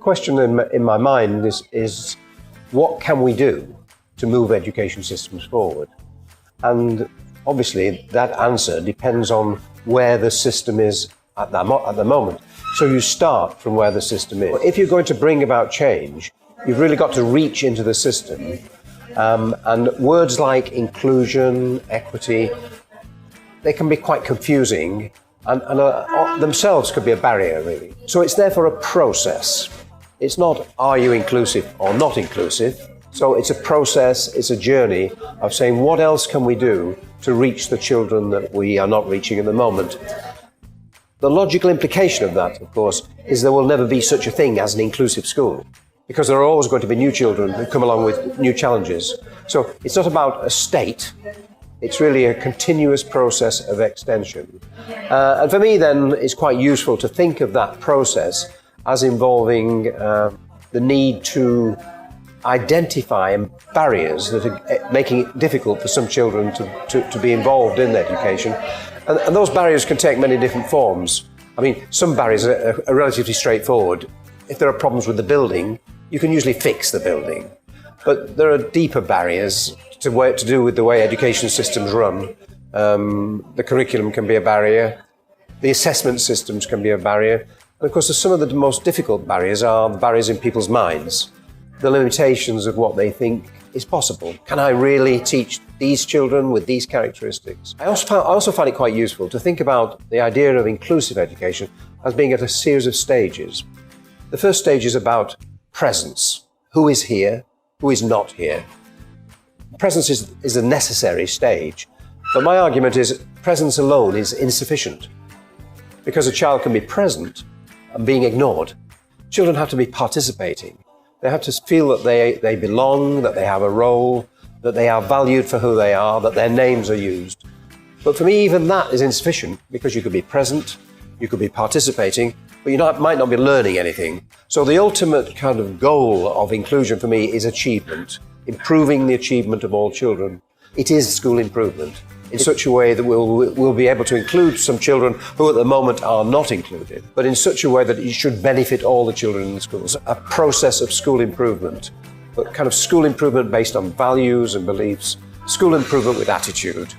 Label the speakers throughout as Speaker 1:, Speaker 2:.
Speaker 1: question in my mind is what can we do to move education systems forward? And obviously that answer depends on where the system is at the moment. So you start from where the system is. If you're going to bring about change, you've really got to reach into the system. And words like inclusion, equity, they can be quite confusing and themselves could be a barrier, really. So it's therefore a process. It's not, are you inclusive or not inclusive? So it's a process, it's a journey of saying, what else can we do to reach the children that we are not reaching at the moment? The logical implication of that, of course, is there will never be such a thing as an inclusive school, because there are always going to be new children who come along with new challenges. So it's not about a state, it's really a continuous process of extension. And for me then, it's quite useful to think of that process as involving the need to identify barriers that are making it difficult for some children to be involved in education. And those barriers can take many different forms. I mean, some barriers are relatively straightforward. If there are problems with the building, you can usually fix the building. But there are deeper barriers to do with the way education systems run. The curriculum can be a barrier. The assessment systems can be a barrier. And of course, some of the most difficult barriers are the barriers in people's minds, the limitations of what they think is possible. Can I really teach these children with these characteristics? I also find it quite useful to think about the idea of inclusive education as being at a series of stages. The first stage is about presence. Who is here? Who is not here? Presence is a necessary stage. But my argument is presence alone is insufficient, because a child can be present and being ignored. Children have to be participating. They have to feel that they belong, that they have a role, that they are valued for who they are, that their names are used. But for me, even that is insufficient, because you could be present, you could be participating, but you might not be learning anything. So the ultimate kind of goal of inclusion for me is achievement, improving the achievement of all children. It is school improvement in such a way that we'll be able to include some children who at the moment are not included, but in such a way that it should benefit all the children in the schools. A process of school improvement, but kind of school improvement based on values and beliefs, school improvement with attitude.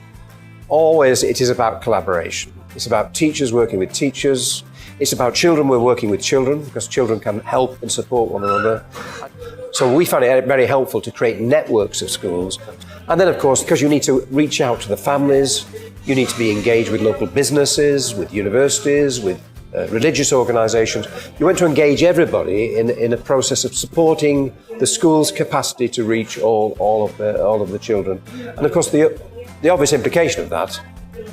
Speaker 1: Always it is about collaboration. It's about teachers working with teachers. It's about children working with children, because children can help and support one another. So we find it very helpful to create networks of schools. And then, of course, because you need to reach out to the families, you need to be engaged with local businesses, with universities, with religious organisations. You want to engage everybody in a process of supporting the school's capacity to reach all of the children. And of course, the obvious implication of that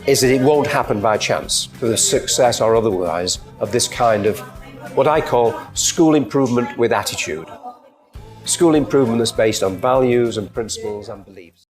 Speaker 1: is that it won't happen by chance, for the success or otherwise of this kind of what I call school improvement with attitude. School improvement that's based on values and principles and beliefs.